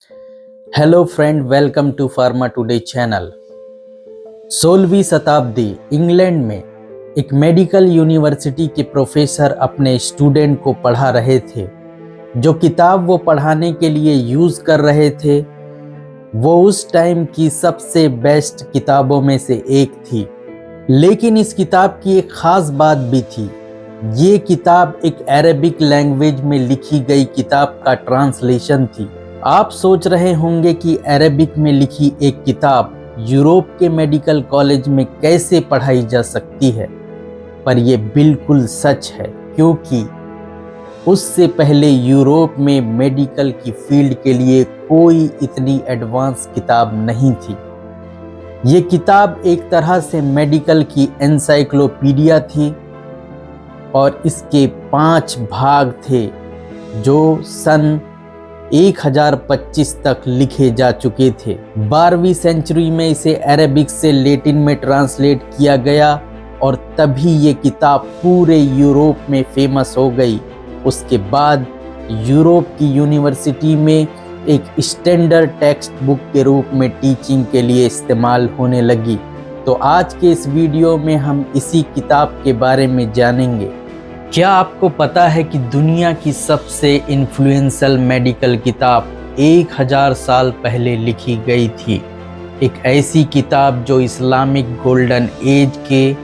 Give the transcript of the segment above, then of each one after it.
Hello friend, welcome to pharma today channel. 16वीं शताब्दी England में एक मेडिकल यूनिवर्सिटी के प्रोफेसर अपने स्टूडेंट को पढ़ा रहे थे। जो किताब वो पढ़ाने के लिए यूज़ कर रहे थे वो उस टाइम की सबसे बेस्ट किताबों में से एक थी। लेकिन इस किताब की एक ख़ास बात भी थी। ये किताब एक अरेबिक लैंग्वेज में लिखी गई किताब का ट्रांसलेशन थी। आप सोच रहे होंगे कि अरेबिक में लिखी एक किताब यूरोप के मेडिकल कॉलेज में कैसे पढ़ाई जा सकती है, पर यह बिल्कुल सच है, क्योंकि उससे पहले यूरोप में मेडिकल की फील्ड के लिए कोई इतनी एडवांस किताब नहीं थी। ये किताब एक तरह से मेडिकल की एनसाइक्लोपीडिया थी और इसके 5 भाग थे जो सन 1025 तक लिखे जा चुके थे। 12वीं सेंचुरी में इसे अरेबिक से लैटिन में ट्रांसलेट किया गया और तभी ये किताब पूरे यूरोप में फेमस हो गई। उसके बाद यूरोप की यूनिवर्सिटी में एक स्टैंडर्ड टेक्स्ट बुक के रूप में टीचिंग के लिए इस्तेमाल होने लगी। तो आज के इस वीडियो में हम इसी किताब के बारे में जानेंगे। क्या आपको पता है कि दुनिया की सबसे इन्फ्लुएंशियल मेडिकल किताब 1000 साल पहले लिखी गई थी? एक ऐसी किताब जो इस्लामिक गोल्डन एज के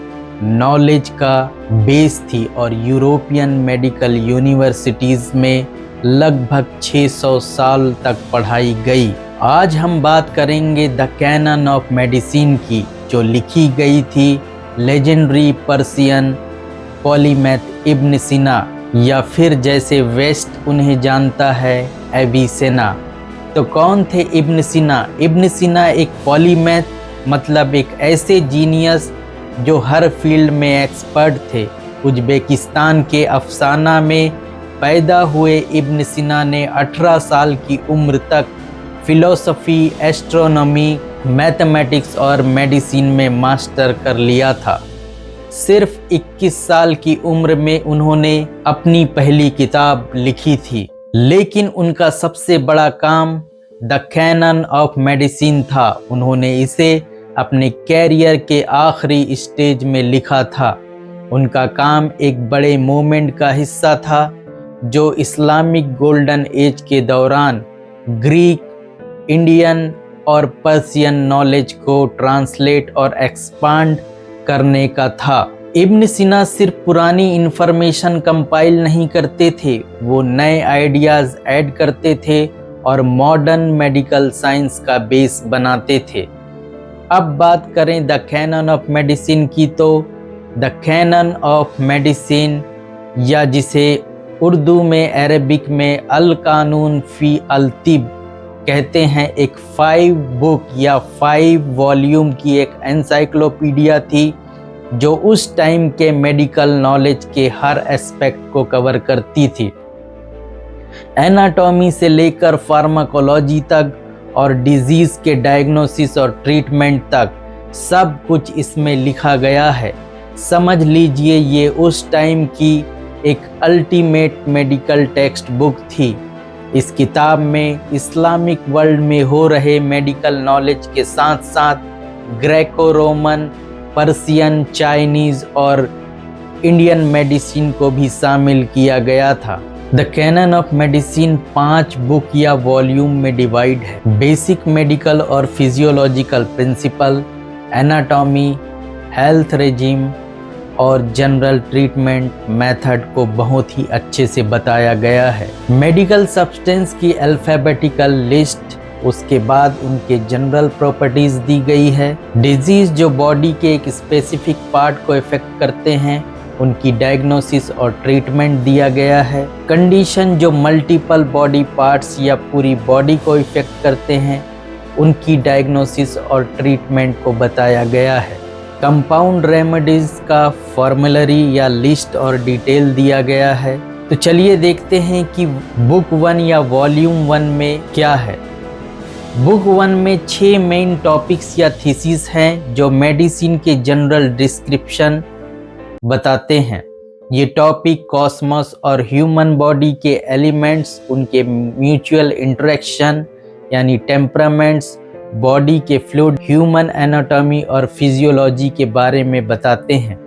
नॉलेज का बेस थी और यूरोपियन मेडिकल यूनिवर्सिटीज़ में लगभग 600 साल तक पढ़ाई गई। आज हम बात करेंगे द कैनन ऑफ मेडिसिन की, जो लिखी गई थी लेजेंडरी पर्सियन पॉलीमैथ इब्न सीना, या फिर जैसे वेस्ट उन्हें जानता है एविसेना। तो कौन थे इब्न सीना? इब्न सीना एक पॉलीमैथ, मतलब एक ऐसे जीनियस जो हर फील्ड में एक्सपर्ट थे। उज़्बेकिस्तान के अफसाना में पैदा हुए इब्न सीना ने 18 साल की उम्र तक फिलोसफी, एस्ट्रोनॉमी, मैथमेटिक्स और मेडिसिन में मास्टर कर लिया था। सिर्फ 21 साल की उम्र में उन्होंने अपनी पहली किताब लिखी थी, लेकिन उनका सबसे बड़ा काम द कैनन ऑफ मेडिसिन था। उन्होंने इसे अपने कैरियर के आखिरी स्टेज में लिखा था। उनका काम एक बड़े मूवमेंट का हिस्सा था जो इस्लामिक गोल्डन एज के दौरान ग्रीक, इंडियन और पर्शियन नॉलेज को ट्रांसलेट और एक्सपांड करने का था। इब्न सीना सिर्फ पुरानी इंफॉर्मेशन कंपाइल नहीं करते थे, वो नए आइडियाज़ ऐड करते थे और मॉडर्न मेडिकल साइंस का बेस बनाते थे। अब बात करें द कैनन ऑफ मेडिसिन की, तो द कैनन ऑफ मेडिसिन, या जिसे उर्दू में, अरबिक में अल कानून फ़ी अल तिब कहते हैं, एक 5 बुक या 5 वॉल्यूम की एक एनसाइक्लोपीडिया थी जो उस टाइम के मेडिकल नॉलेज के हर एस्पेक्ट को कवर करती थी। एनाटॉमी से लेकर फार्माकोलॉजी तक और डिजीज़ के डायग्नोसिस और ट्रीटमेंट तक सब कुछ इसमें लिखा गया है। समझ लीजिए ये उस टाइम की एक अल्टीमेट मेडिकल टेक्स्ट बुक थी। इस किताब में इस्लामिक वर्ल्ड में हो रहे मेडिकल नॉलेज के साथ साथ ग्रेको रोमन, पर्शियन, चाइनीज़ और इंडियन मेडिसिन को भी शामिल किया गया था। The canon of medicine 5 book या वॉल्यूम में डिवाइड है। बेसिक मेडिकल और physiological principle, anatomy, health regime और जनरल ट्रीटमेंट मेथड को बहुत ही अच्छे से बताया गया है। मेडिकल सब्सटेंस की अल्फ़ाबेटिकल लिस्ट, उसके बाद उनके जनरल प्रॉपर्टीज़ दी गई है। डिजीज़ जो बॉडी के एक स्पेसिफिक पार्ट को इफ़ेक्ट करते हैं, उनकी डायग्नोसिस और ट्रीटमेंट दिया गया है। कंडीशन जो मल्टीपल बॉडी पार्ट्स या पूरी बॉडी को इफ़ेक्ट करते हैं, उनकी डायग्नोसिस और ट्रीटमेंट को बताया गया है। कंपाउंड रेमेडीज़ का फॉर्मूलरी या लिस्ट और डिटेल दिया गया है। तो चलिए देखते हैं कि बुक 1 या वॉल्यूम 1 में क्या है। बुक 1 में 6 मेन टॉपिक्स या थीसिस हैं जो मेडिसिन के जनरल डिस्क्रिप्शन बताते हैं। ये टॉपिक कॉस्मोस और ह्यूमन बॉडी के एलिमेंट्स, उनके म्यूचुअल इंटरेक्शन, यानी टेम्परामेंट्स, बॉडी के फ्लूइड, ह्यूमन एनाटॉमी और फिजियोलॉजी के बारे में बताते हैं।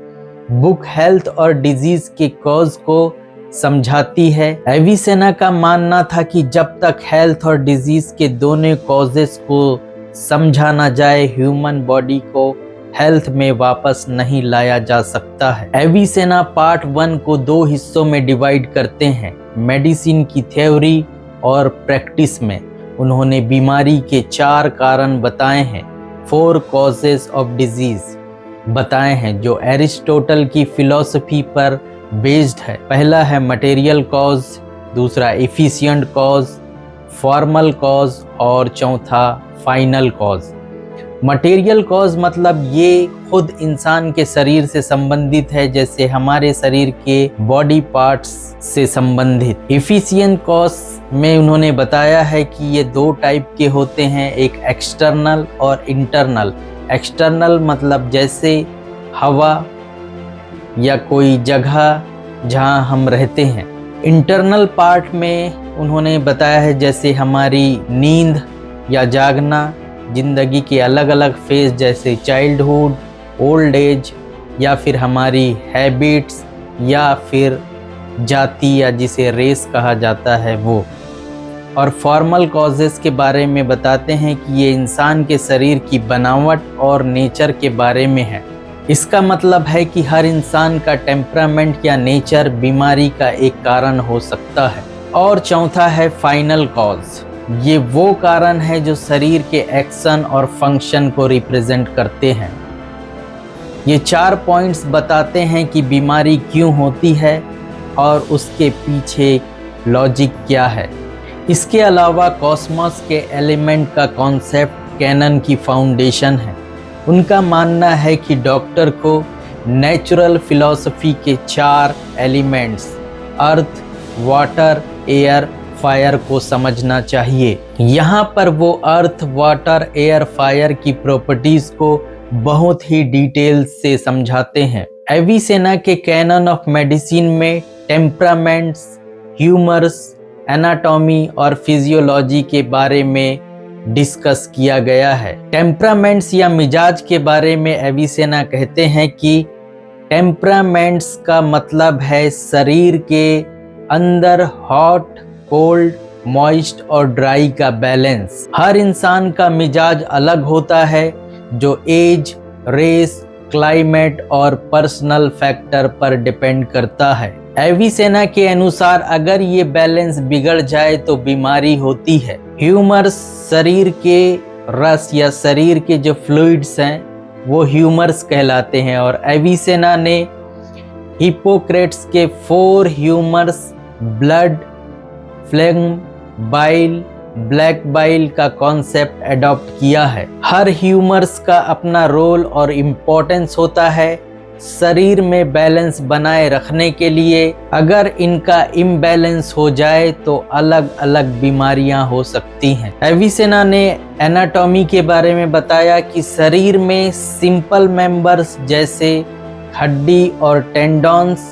बुक हेल्थ और डिजीज के कॉज को समझाती है। एविसेना का मानना था कि जब तक हेल्थ और डिजीज के दोनों कॉजेस को समझा ना जाए, ह्यूमन बॉडी को हेल्थ में वापस नहीं लाया जा सकता है। एविसेना पार्ट 1 को 2 हिस्सों में डिवाइड करते हैं, मेडिसिन की थ्योरी और प्रैक्टिस में। उन्होंने बीमारी के 4 कारण बताए हैं, 4 कॉजेस ऑफ डिजीज बताए हैं, जो एरिस्टोटल की फिलॉसफी पर बेस्ड है। पहला है मटेरियल कॉज, दूसरा एफिशिएंट कॉज, फॉर्मल कॉज और चौथा फाइनल कॉज। मटेरियल कॉज मतलब ये खुद इंसान के शरीर से संबंधित है, जैसे हमारे शरीर के बॉडी पार्ट्स से संबंधित। एफिशिएंट कॉज में उन्होंने बताया है कि ये 2 टाइप के होते हैं, एक एक्सटर्नल और इंटरनल। एक्सटर्नल मतलब जैसे हवा या कोई जगह जहां हम रहते हैं। इंटरनल पार्ट में उन्होंने बताया है जैसे हमारी नींद या जागना, जिंदगी के अलग अलग फेज जैसे चाइल्डहुड, ओल्ड एज, या फिर हमारी हैबिट्स, या फिर जाति या जिसे रेस कहा जाता है वो। और फॉर्मल कॉजेस के बारे में बताते हैं कि ये इंसान के शरीर की बनावट और नेचर के बारे में है। इसका मतलब है कि हर इंसान का टेम्परामेंट या नेचर बीमारी का एक कारण हो सकता है। और चौथा है फाइनल कॉज। ये वो कारण है जो शरीर के एक्शन और फंक्शन को रिप्रेजेंट करते हैं। ये 4 पॉइंट्स बताते हैं कि बीमारी क्यों होती है और उसके पीछे लॉजिक क्या है। इसके अलावा कॉस्मोस के एलिमेंट का कॉन्सेप्ट कैनन की फाउंडेशन है। उनका मानना है कि डॉक्टर को नेचुरल फिलॉसफी के 4 elements earth, water, air, fire को समझना चाहिए। यहाँ पर वो अर्थ, वाटर, एयर, फायर की प्रॉपर्टीज को बहुत ही डिटेल से समझाते हैं। एविसेना के कैनन ऑफ मेडिसिन में टेम्परामेंट्स, ह्यूमर्स, एनाटॉमी और फिजियोलॉजी के बारे में डिस्कस किया गया है। टेम्परामेंट्स या मिजाज के बारे में एविसेना कहते हैं कि टेम्परामेंट्स का मतलब है शरीर के अंदर हॉट, कोल्ड, मॉइस्ट और ड्राई का बैलेंस। हर इंसान का मिजाज अलग होता है, जो एज, रेस, क्लाइमेट और पर्सनल फैक्टर पर डिपेंड करता है। एविसेना के अनुसार अगर ये बैलेंस बिगड़ जाए तो बीमारी होती है। ह्यूमर्स शरीर के रस या शरीर के जो फ्लूइड्स हैं वो ह्यूमर्स कहलाते हैं। और एविसेना ने हिप्पोक्रेट्स के 4 humours blood, flame, bile, black bile का कॉन्सेप्ट अडॉप्ट किया है। हर ह्यूमर्स का अपना रोल और इम्पोर्टेंस होता है शरीर में बैलेंस बनाए रखने के लिए। अगर इनका इम्बैलेंस हो जाए तो अलग अलग बीमारियां हो सकती हैं। एविसेना ने एनाटॉमी के बारे में बताया कि शरीर में सिंपल मेंबर्स जैसे हड्डी और टेंडन्स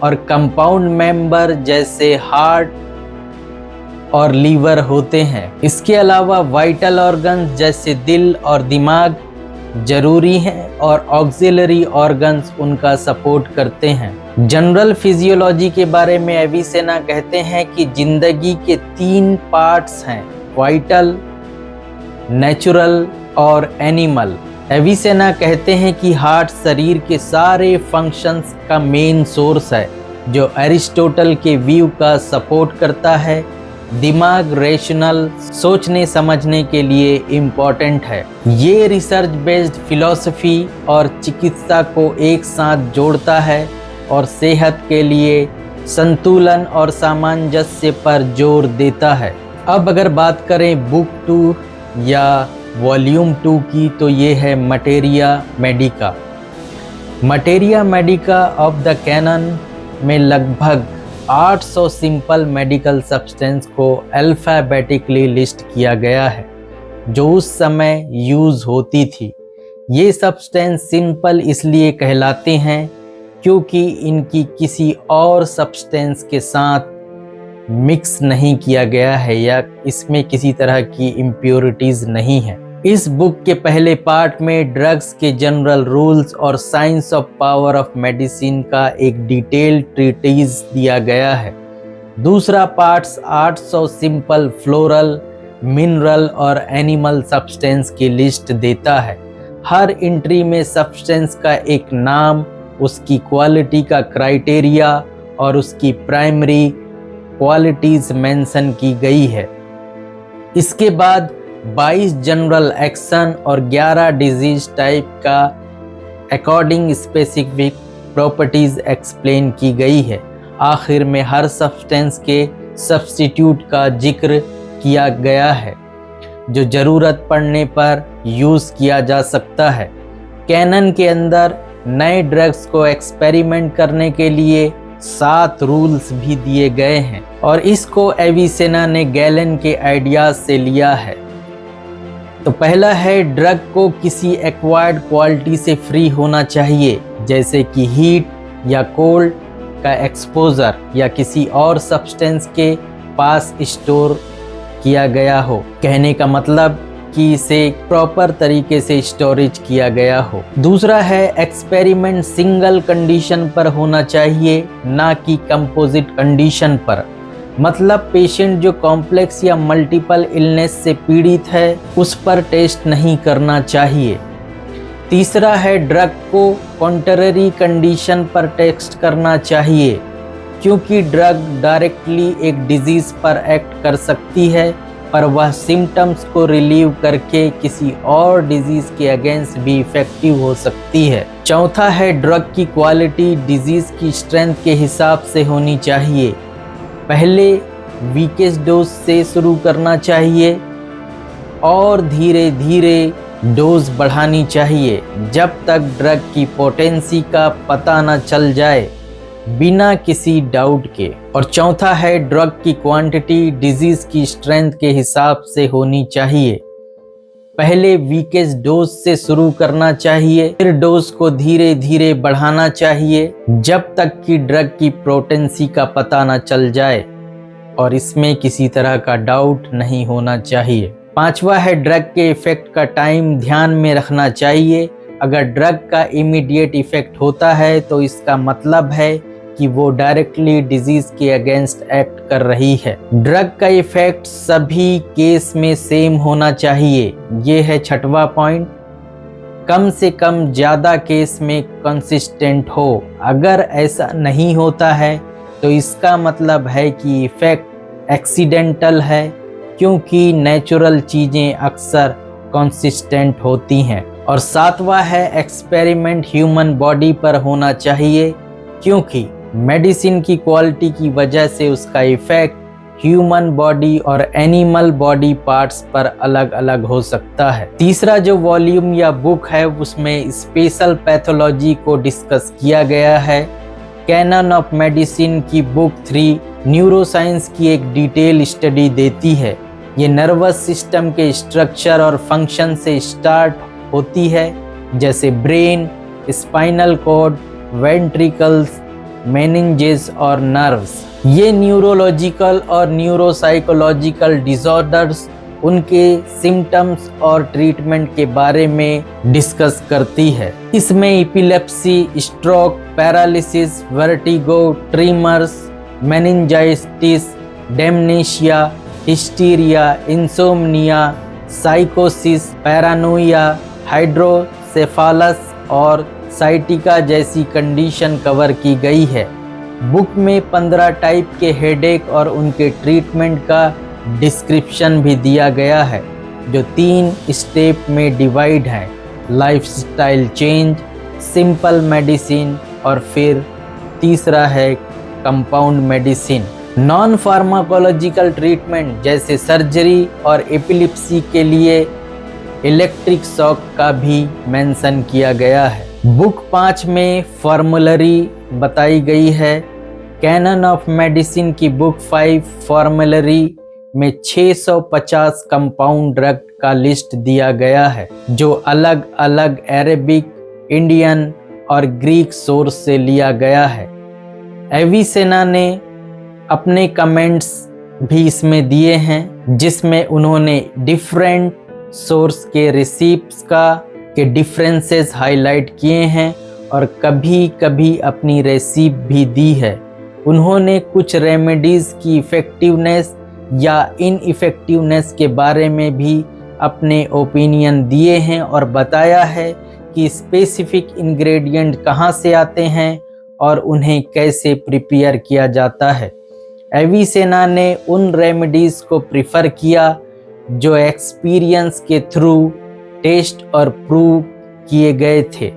और कंपाउंड मेंबर जैसे हार्ट और लीवर होते हैं। इसके अलावा वाइटल ऑर्गन्स जैसे दिल और दिमाग जरूरी हैं और ऑक्सिलरी ऑर्गन्स उनका सपोर्ट करते हैं। जनरल फिजियोलॉजी के बारे में एविसेना कहते हैं कि जिंदगी के 3 पार्ट्स हैं, वाइटल, नेचुरल और एनिमल। एविसेना कहते हैं कि हार्ट शरीर के सारे फंक्शंस का मेन सोर्स है, जो एरिस्टोटल के व्यू का सपोर्ट करता है। दिमाग रेशनल सोचने समझने के लिए इम्पोर्टेंट है। ये रिसर्च बेस्ड फिलॉसफी और चिकित्सा को एक साथ जोड़ता है और सेहत के लिए संतुलन और सामंजस्य पर जोर देता है। अब अगर बात करें बुक 2 या वॉल्यूम 2 की, तो ये है materia medica. Materia medica of the canon में लगभग 800 सिंपल मेडिकल सब्सटेंस को अल्फ़ाबेटिकली लिस्ट किया गया है, जो उस समय यूज़ होती थी। ये सब्सटेंस सिंपल इसलिए कहलाते हैं क्योंकि इनकी किसी और सब्सटेंस के साथ मिक्स नहीं किया गया है या इसमें किसी तरह की इम्प्योरिटीज नहीं है। इस बुक के पहले पार्ट में ड्रग्स के जनरल रूल्स और science of power of medicine का एक डिटेल्ड ट्रीटीज दिया गया है। दूसरा पार्ट 800 सिंपल फ्लोरल, मिनरल और एनिमल सब्सटेंस की लिस्ट देता है। हर एंट्री में सब्सटेंस का एक नाम, उसकी क्वालिटी का क्राइटेरिया और उसकी प्राइमरी क्वालिटीज मेंशन की गई है। इसके बाद 22 जनरल एक्शन और 11 डिजीज टाइप का अकॉर्डिंग स्पेसिफिक प्रॉपर्टीज एक्सप्लेन की गई है। आखिर में हर सब्सटेंस के सब्स्टिट्यूट का जिक्र किया गया है जो ज़रूरत पड़ने पर यूज़ किया जा सकता है। कैनन के अंदर नए ड्रग्स को एक्सपेरिमेंट करने के लिए 7 रूल्स भी दिए गए हैं और इसको एविसेना ने गैलन के आइडियाज से लिया है। तो पहला है, ड्रग को किसी एक्वायर्ड क्वालिटी से फ्री होना चाहिए, जैसे कि हीट या कोल्ड का एक्सपोजर या किसी और सब्सटेंस के पास स्टोर किया गया हो। कहने का मतलब कि इसे प्रॉपर तरीके से स्टोरेज किया गया हो। दूसरा है, एक्सपेरिमेंट सिंगल कंडीशन पर होना चाहिए, ना कि कंपोजिट कंडीशन पर। मतलब पेशेंट जो कॉम्प्लेक्स या मल्टीपल इलनेस से पीड़ित है उस पर टेस्ट नहीं करना चाहिए। तीसरा है, ड्रग को कॉन्ट्ररी कंडीशन पर टेस्ट करना चाहिए, क्योंकि ड्रग डायरेक्टली एक डिजीज पर एक्ट कर सकती है पर वह सिम्टम्स को रिलीव करके किसी और डिजीज के अगेंस्ट भी इफेक्टिव हो सकती है। चौथा है, ड्रग की क्वालिटी डिजीज की स्ट्रेंथ के हिसाब से होनी चाहिए। पहले वीकेस्ट डोज से शुरू करना चाहिए और धीरे धीरे डोज बढ़ानी चाहिए जब तक ड्रग की पोटेंसी का पता न चल जाए बिना किसी डाउट के। और चौथा है, ड्रग की क्वांटिटी डिजीज की स्ट्रेंथ के हिसाब से होनी चाहिए। पहले वीकेस्ट डोज से शुरू करना चाहिए, फिर डोज को धीरे धीरे बढ़ाना चाहिए जब तक कि ड्रग की पोटेंसी का पता न चल जाए और इसमें किसी तरह का डाउट नहीं होना चाहिए। पांचवा है, ड्रग के इफेक्ट का टाइम ध्यान में रखना चाहिए। अगर ड्रग का इमीडिएट इफेक्ट होता है तो इसका मतलब है कि वो डायरेक्टली डिजीज के अगेंस्ट एक्ट कर रही है। ड्रग का इफेक्ट सभी केस में सेम होना चाहिए। ये है छठवां पॉइंट। कम से कम ज़्यादा केस में कंसिस्टेंट हो। अगर ऐसा नहीं होता है तो इसका मतलब है कि इफेक्ट एक्सीडेंटल है, क्योंकि नेचुरल चीज़ें अक्सर कंसिस्टेंट होती हैं। और सातवां है, एक्सपेरिमेंट ह्यूमन बॉडी पर होना चाहिए, क्योंकि मेडिसिन की क्वालिटी की वजह से उसका इफेक्ट ह्यूमन बॉडी और एनिमल बॉडी पार्ट्स पर अलग अलग हो सकता है। तीसरा जो वॉल्यूम या बुक है उसमें स्पेशल पैथोलॉजी को डिस्कस किया गया है। कैनन ऑफ मेडिसिन की बुक 3 न्यूरोसाइंस की एक डिटेल स्टडी देती है। ये नर्वस सिस्टम के स्ट्रक्चर और फंक्शन से स्टार्ट होती है, जैसे brain, spinal cord, ventricles, meninges और नर्व्स। ये न्यूरोलॉजिकल और न्यूरोसाइकोलॉजिकल डिसऑर्डर्स, उनके सिम्टम्स और ट्रीटमेंट के बारे में डिस्कस करती है। इसमें epilepsy, stroke, paralysis, vertigo, tremors, meningitis, dementia, hysteria, insomnia, साइकोसिस, पैरानोइया, हाइड्रोसेफालस और साइटिका जैसी कंडीशन कवर की गई है। बुक में 15 टाइप के हेडेक और उनके ट्रीटमेंट का डिस्क्रिप्शन भी दिया गया है, जो 3 स्टेप में डिवाइड है: लाइफस्टाइल चेंज, सिंपल मेडिसिन और फिर तीसरा है compound medicine. Non pharmacological treatment जैसे सर्जरी और एपिलेप्सी के लिए इलेक्ट्रिक शॉक का भी मेंशन किया गया है। बुक 5 में फॉर्मूलरी बताई गई है। कैनन ऑफ मेडिसिन की बुक 5 फॉर्मूलरी में 650 कंपाउंड ड्रग का लिस्ट दिया गया है, जो अलग अलग अरेबिक, इंडियन और ग्रीक सोर्स से लिया गया है। एविसेना ने अपने कमेंट्स भी इसमें दिए हैं, जिसमें उन्होंने डिफरेंट सोर्स के रिसिप्ट्स के डिफरेंसेस हाईलाइट किए हैं और कभी कभी अपनी रेसिप भी दी है। उन्होंने कुछ रेमेडीज़ की इफ़ेक्टिवनेस या इनइफेक्टिवनेस के बारे में भी अपने ओपिनियन दिए हैं और बताया है कि स्पेसिफिक इंग्रेडिएंट कहाँ से आते हैं और उन्हें कैसे प्रिपेयर किया जाता है। एविसेना ने उन रेमेडीज़ को प्रिफर किया जो एक्सपीरियंस के थ्रू टेस्ट और प्रूव किए गए थे।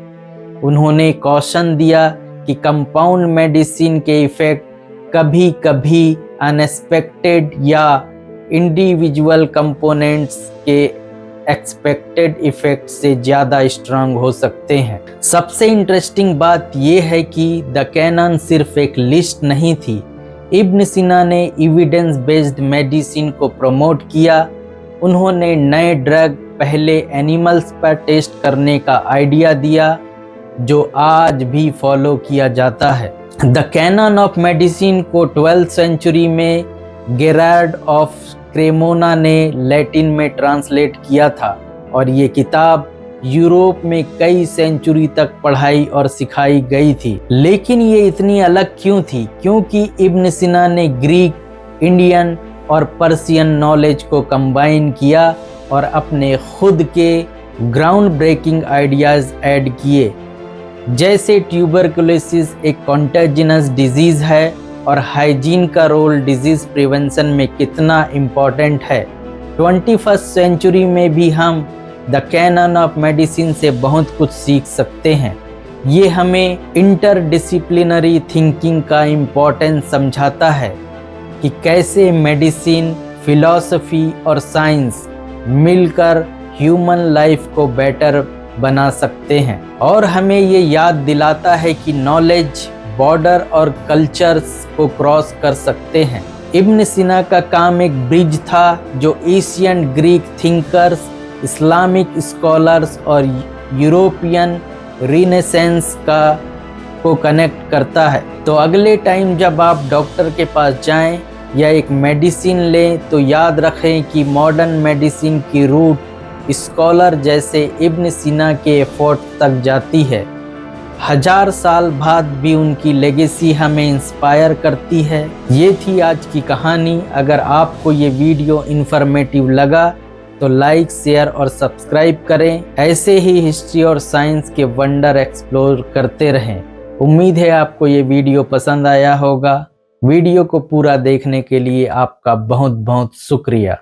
उन्होंने कॉशन दिया कि कंपाउंड मेडिसिन के इफ़ेक्ट कभी कभी अनएक्सपेक्टेड या इंडिविजुअल कंपोनेंट्स के एक्सपेक्टेड इफ़ेक्ट से ज़्यादा स्ट्रांग हो सकते हैं। सबसे इंटरेस्टिंग बात यह है कि द कैनन सिर्फ एक लिस्ट नहीं थी। इब्न सीना ने एविडेंस बेस्ड मेडिसिन को प्रमोट किया। उन्होंने नए ड्रग पहले एनिमल्स पर टेस्ट करने का आइडिया दिया, जो आज भी फॉलो किया जाता है। द कैनन ऑफ मेडिसिन को 12th सेंचुरी में गेरार्ड ऑफ क्रेमोना ने लैटिन में ट्रांसलेट किया था और ये किताब यूरोप में कई सेंचुरी तक पढ़ाई और सिखाई गई थी। लेकिन ये इतनी अलग क्यों थी? क्योंकि इब्न सीना ने ग्रीक, इंडियन और पर्शियन नॉलेज को कंबाइन किया और अपने खुद के ग्राउंड ब्रेकिंग आइडियाज़ ऐड किए, जैसे ट्यूबरकुलोसिस एक कॉन्टेजिनस डिजीज़ है और हाइजीन का रोल डिजीज़ प्रिवेंशन में कितना इम्पॉर्टेंट है। 21st सेंचुरी में भी हम द कैनन ऑफ मेडिसिन से बहुत कुछ सीख सकते हैं। ये हमें इंटरडिसिप्लिनरी थिंकिंग का इम्पोर्टेंस समझाता है कि कैसे मेडिसिन, फिलॉसफी और साइंस मिलकर ह्यूमन लाइफ को बेटर बना सकते हैं। और हमें ये याद दिलाता है कि नॉलेज बॉर्डर और कल्चर्स को क्रॉस कर सकते हैं। इब्न सीना का काम एक ब्रिज था जो Asian Greek thinkers, Islamic scholars और यूरोपियन रिनेसेंस को कनेक्ट करता है। तो अगले टाइम जब आप डॉक्टर के पास जाएं या एक मेडिसिन लें तो याद रखें कि मॉडर्न मेडिसिन की रूट स्कॉलर जैसे इब्न सीना के एफर्ट तक जाती है। 1000 साल बाद भी उनकी लेगेसी हमें इंस्पायर करती है। ये थी आज की कहानी। अगर आपको ये वीडियो इन्फॉर्मेटिव लगा तो लाइक, शेयर और सब्सक्राइब करें। ऐसे ही हिस्ट्री और साइंस के वंडर एक्सप्लोर करते रहें। उम्मीद है आपको ये वीडियो पसंद आया होगा। वीडियो को पूरा देखने के लिए आपका बहुत बहुत शुक्रिया।